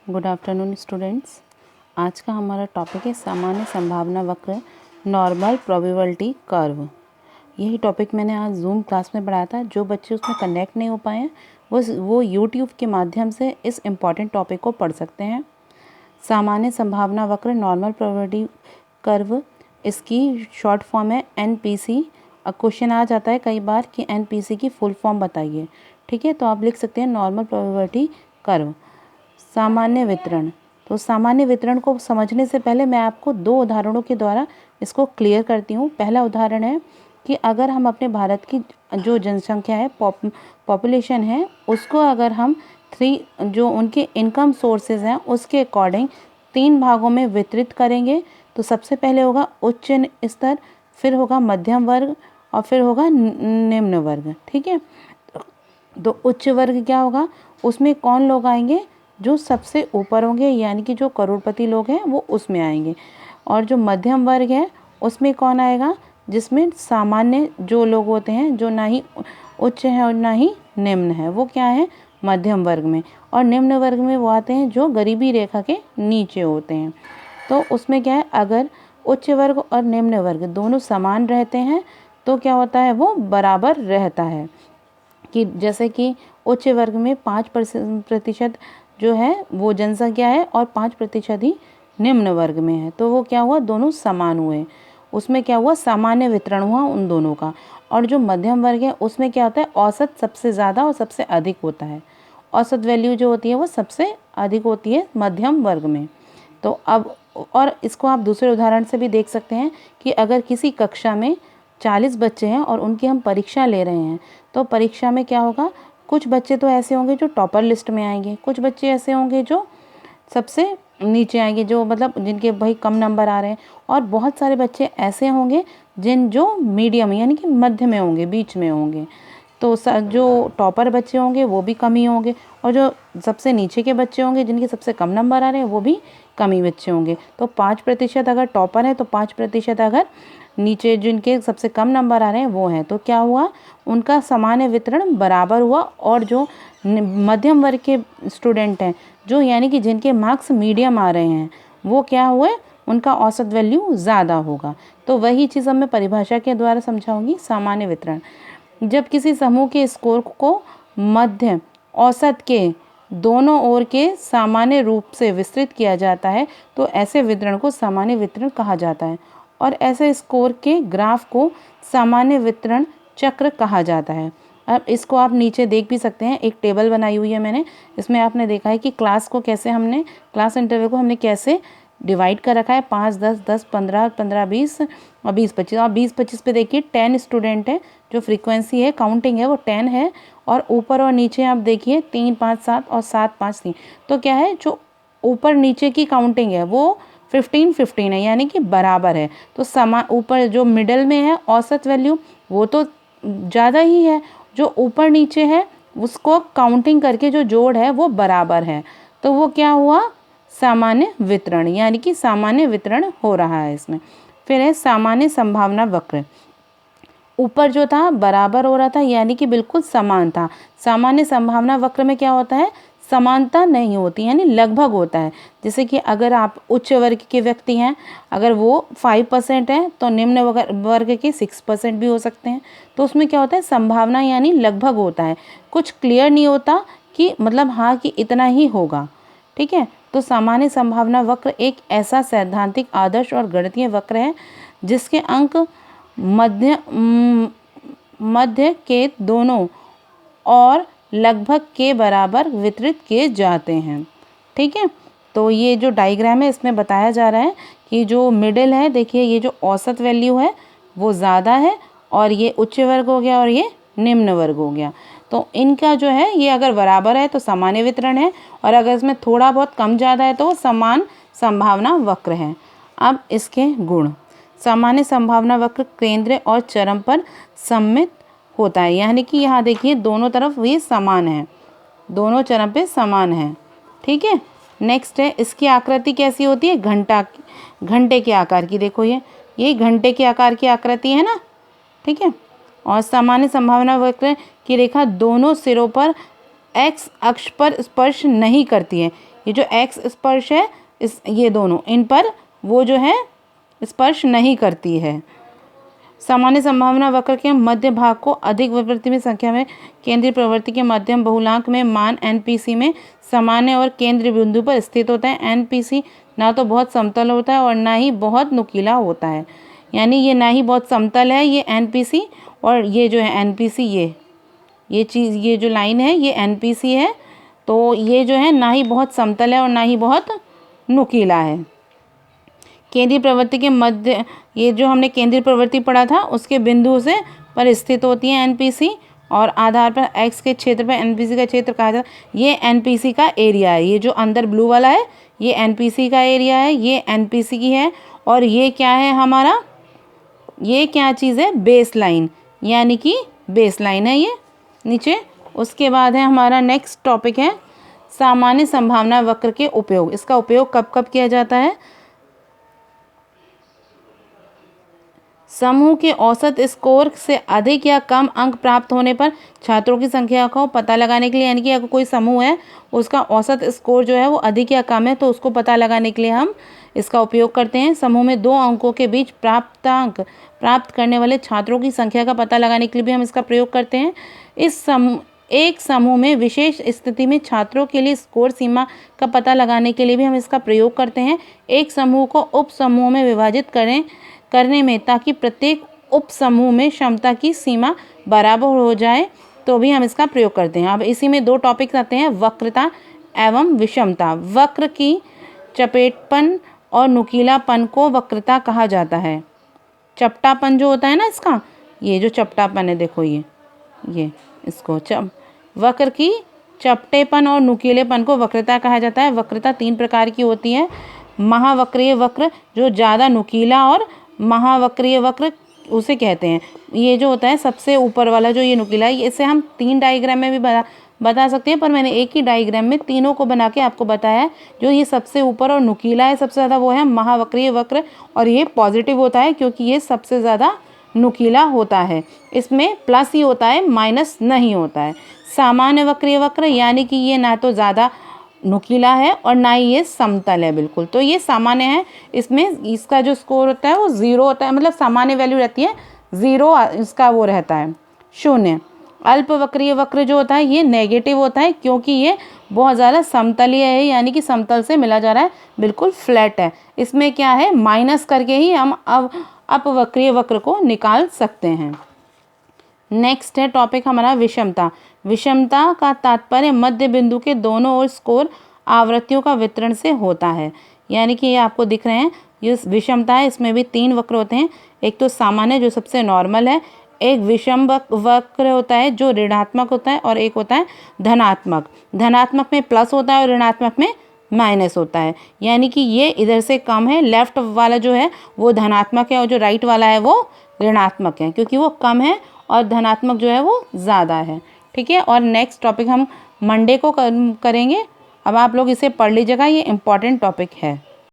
Good afternoon students. आज का हमारा टॉपिक है सामान्य संभावना वक्र, नॉर्मल प्रोबेबिलिटी कर्व। यही टॉपिक मैंने आज जूम क्लास में पढ़ाया था। जो बच्चे उसमें कनेक्ट नहीं हो पाए हैं वो यूट्यूब के माध्यम से इस इम्पॉर्टेंट टॉपिक को पढ़ सकते हैं। सामान्य संभावना वक्र, नॉर्मल प्रोबेबिलिटी कर्व, इसकी शॉर्ट फॉर्म है NPC। क्वेश्चन आ जाता है कई बार कि NPC की फुल फॉर्म बताइए। ठीक है, तो आप लिख सकते हैं नॉर्मल प्रोबेबिलिटी कर्व। सामान्य वितरण, तो सामान्य वितरण को समझने से पहले मैं आपको दो उदाहरणों के द्वारा इसको क्लियर करती हूँ। पहला उदाहरण है कि अगर हम अपने भारत की जो जनसंख्या है, पॉपुलेशन है, उसको अगर हम जो उनके इनकम सोर्सेज हैं उसके अकॉर्डिंग 3 भागों में वितरित करेंगे। तो सबसे पहले होगा उच्च स्तर, फिर होगा मध्यम वर्ग और फिर होगा निम्न वर्ग। ठीक है, तो उच्च वर्ग क्या होगा, उसमें कौन लोग आएंगे, जो सबसे ऊपर होंगे, यानी कि जो करोड़पति लोग हैं वो उसमें आएंगे। और जो मध्यम वर्ग है उसमें कौन आएगा, जिसमें सामान्य जो लोग होते हैं, जो ना ही उच्च है और ना ही निम्न है, वो क्या है, मध्यम वर्ग में। और निम्न वर्ग में वो आते हैं जो गरीबी रेखा के नीचे होते हैं। तो उसमें क्या है, अगर उच्च वर्ग और निम्न वर्ग दोनों समान रहते हैं तो क्या होता है, वो बराबर रहता है। कि जैसे कि उच्च वर्ग में 5% जो है वो जनसंख्या है और 5% ही निम्न वर्ग में है, तो वो क्या हुआ, दोनों समान हुए। उसमें क्या हुआ, सामान्य वितरण हुआ उन दोनों का। और जो मध्यम वर्ग है उसमें क्या होता है, औसत सबसे ज़्यादा और सबसे अधिक होता है। औसत वैल्यू जो होती है वो सबसे अधिक होती है मध्यम वर्ग में। तो अब और इसको आप दूसरे उदाहरण से भी देख सकते हैं कि अगर किसी कक्षा में 40 बच्चे हैं और उनकी हम परीक्षा ले रहे हैं, तो परीक्षा में क्या होगा, कुछ बच्चे तो ऐसे होंगे जो टॉपर लिस्ट में आएंगे, कुछ बच्चे ऐसे होंगे जो सबसे नीचे आएंगे, जो मतलब जिनके भाई कम नंबर आ रहे हैं, और बहुत सारे बच्चे ऐसे होंगे जो मीडियम यानी कि मध्य में होंगे, बीच में होंगे। तो जो टॉपर बच्चे होंगे वो भी कम ही होंगे, और जो सबसे नीचे के बच्चे होंगे जिनके सबसे कम नंबर आ रहे हैं वो भी कम ही बच्चे होंगे। तो 5% अगर टॉपर है तो 5% अगर नीचे जिनके सबसे कम नंबर आ रहे हैं वो हैं, तो क्या हुआ, उनका सामान्य वितरण बराबर हुआ। और जो मध्यम वर्ग के स्टूडेंट हैं, जो यानी कि जिनके मार्क्स मीडियम आ रहे हैं, वो क्या हुए, उनका औसत वैल्यू ज़्यादा होगा। तो वही चीज़ अब मैं परिभाषा के द्वारा समझाऊंगी। सामान्य वितरण, जब किसी समूह के स्कोर को मध्य औसत के दोनों ओर के सामान्य रूप से विस्तृत किया जाता है तो ऐसे वितरण को सामान्य वितरण कहा जाता है। और ऐसे स्कोर के ग्राफ को सामान्य वितरण चक्र कहा जाता है। अब इसको आप नीचे देख भी सकते हैं, एक टेबल बनाई हुई है मैंने। इसमें आपने देखा है कि क्लास इंटरवल को हमने कैसे डिवाइड कर रखा है, 5, 10, 10, 15, 15, 20 और 20, 25। आप 20, 25 पे देखिए 10 स्टूडेंट है, जो फ्रीक्वेंसी है, काउंटिंग है, वो 10 है। और ऊपर और नीचे आप देखिए 3, 5, 7 और 7, 5, 3। तो क्या है, जो ऊपर नीचे की काउंटिंग है वो 15, 15 है, यानी कि बराबर है। तो ऊपर जो मिडल में है औसत वैल्यू वो तो ज़्यादा ही है, जो ऊपर नीचे है उसको काउंटिंग करके जो जोड़ है वो बराबर है। तो वो क्या हुआ, सामान्य वितरण, यानी कि सामान्य वितरण हो रहा है इसमें। फिर है सामान्य संभावना वक्र। ऊपर जो था बराबर हो रहा था, यानी कि बिल्कुल समान था। सामान्य संभावना वक्र में क्या होता है, समानता नहीं होती, यानी लगभग होता है। जैसे कि अगर आप उच्च वर्ग के व्यक्ति हैं, अगर वो 5% हैं तो निम्न वर्ग के 6% भी हो सकते हैं। तो उसमें क्या होता है, संभावना यानी लगभग होता है, कुछ क्लियर नहीं होता कि मतलब हाँ कि इतना ही होगा। ठीक है, तो सामान्य संभावना वक्र एक ऐसा सैद्धांतिक, आदर्श और गणितीय वक्र है जिसके अंक मध्य के दोनों और लगभग के बराबर वितरित किए जाते हैं। ठीक है, तो ये जो डायग्राम है इसमें बताया जा रहा है कि जो मिडिल है, देखिए ये जो औसत वैल्यू है वो ज़्यादा है, और ये उच्च वर्ग हो गया और ये निम्न वर्ग हो गया। तो इनका जो है ये अगर बराबर है तो सामान्य वितरण है, और अगर इसमें थोड़ा बहुत कम ज़्यादा है तो वो समान संभावना वक्र है। अब इसके गुण, सामान्य संभावना वक्र केंद्र और चरम पर सममित होता है, यानी कि यहाँ देखिए दोनों तरफ ये समान है, दोनों चरम पे समान है। ठीक है, नेक्स्ट है इसकी आकृति कैसी होती है, घंटे के आकार की। देखो ये घंटे के आकार की आकृति है ना। ठीक है, और सामान्य संभावना वक्र की रेखा दोनों सिरों पर एक्स अक्ष पर स्पर्श नहीं करती है। ये जो एक्स स्पर्श है ये दोनों इन पर वो जो है स्पर्श नहीं करती है। सामान्य संभावना वक्र के मध्य भाग को अधिक विवर्ती में संख्या में केंद्रीय प्रवृत्ति के मध्यम बहुलांक में मान एनपीसी में सामान्य और केंद्रीय बिंदु पर स्थित होता है। एनपीसी ना तो बहुत समतल होता है और ना ही बहुत नुकीला होता है, यानी ये ना ही बहुत समतल है ये एनपीसी, और ये जो है एनपीसी ये चीज़ ये जो लाइन है ये एनपीसी है। तो ये जो है ना ही बहुत समतल है और ना ही बहुत नुकीला है। केंद्रीय प्रवृत्ति के मध्य, ये जो हमने केंद्रीय प्रवृत्ति पढ़ा था उसके बिंदु से पर स्थित होती है एनपीसी, और आधार पर एक्स के क्षेत्र पर एनपीसी का क्षेत्र कहा जाता है। ये एनपीसी का एरिया है, ये जो अंदर ब्लू वाला है ये एनपीसी का एरिया है, ये एनपीसी की है। और ये क्या है हमारा, ये क्या चीज़ है, बेस लाइन, यानी कि बेस लाइन है ये नीचे। उसके बाद है हमारा नेक्स्ट टॉपिक है सामान्य संभावना वक्र के उपयोग। इसका उपयोग कब कब किया जाता है। समूह के औसत स्कोर से अधिक या कम अंक प्राप्त होने पर छात्रों की संख्या को पता लगाने के लिए, यानी कि अगर कोई समूह है उसका औसत स्कोर जो है वो अधिक या कम है तो उसको पता लगाने के लिए हम इसका उपयोग करते हैं। समूह में 2 अंकों के बीच प्राप्तांक प्राप्त करने वाले छात्रों की संख्या का पता लगाने के लिए भी हम इसका प्रयोग करते हैं। एक समूह में विशेष स्थिति में छात्रों के लिए स्कोर सीमा का पता लगाने के लिए भी हम इसका प्रयोग करते हैं। एक समूह को उप समूह में विभाजित करने में ताकि प्रत्येक उप समूह में क्षमता की सीमा बराबर हो जाए तो भी हम इसका प्रयोग करते हैं। अब इसी में 2 टॉपिक्स आते हैं, वक्रता एवं विषमता। वक्र की चपेटपन और नुकीलापन को वक्रता कहा जाता है। चपटापन जो होता है ना इसका, ये जो चपटापन है देखो ये इसको वक्र की चपटेपन और नुकीलेपन को वक्रता कहा जाता है। वक्रता 3 प्रकार की होती है। महावक्रीय वक्र जो ज़्यादा नुकीला, और महावक्रीय वक्र उसे कहते हैं, ये जो होता है सबसे ऊपर वाला जो ये नुकीला है, इसे हम 3 डायग्राम में भी बता सकते हैं, पर मैंने एक ही डायग्राम में तीनों को बना के आपको बताया है। जो ये सबसे ऊपर और नुकीला है सबसे ज़्यादा वो है महावक्रीय वक्र, और ये पॉजिटिव होता है क्योंकि ये सबसे ज़्यादा नुकीला होता है। इसमें प्लस ही होता है, माइनस नहीं होता है। सामान्य वक्रीय वक्र यानी कि ये ना तो ज़्यादा नुकीला है और ना ही ये समतल है बिल्कुल, तो ये सामान्य है। इसमें इसका जो स्कोर होता है वो 0 होता है, मतलब सामान्य वैल्यू रहती है 0, इसका वो रहता है 0। अल्पवक्रीय वक्र जो होता है ये नेगेटिव होता है क्योंकि ये बहुत ज़्यादा समतलीय है, यानी कि समतल से मिला जा रहा है, बिल्कुल फ्लैट है। इसमें क्या है, माइनस करके ही हम अब अपवक्रीय वक्र को निकाल सकते हैं। नेक्स्ट है टॉपिक हमारा विषमता। विषमता का तात्पर्य मध्य बिंदु के दोनों ओर स्कोर आवृत्तियों का वितरण से होता है, यानी कि ये आपको दिख रहे हैं ये विषमता है। इसमें भी 3 वक्र होते हैं, एक तो सामान्य जो सबसे नॉर्मल है, एक विषम वक्र होता है जो ऋणात्मक होता है, और एक होता है धनात्मक। धनात्मक में प्लस होता है और ऋणात्मक में माइनस होता है, यानी कि ये इधर से कम है, लेफ्ट वाला जो है वो धनात्मक है और जो राइट वाला है वो ऋणात्मक है, क्योंकि वो कम है और धनात्मक जो है वो ज़्यादा है। ठीक है, और नेक्स्ट टॉपिक हम मंडे को करेंगे। अब आप लोग इसे पढ़ लीजिएगा, ये इम्पॉर्टेंट टॉपिक है।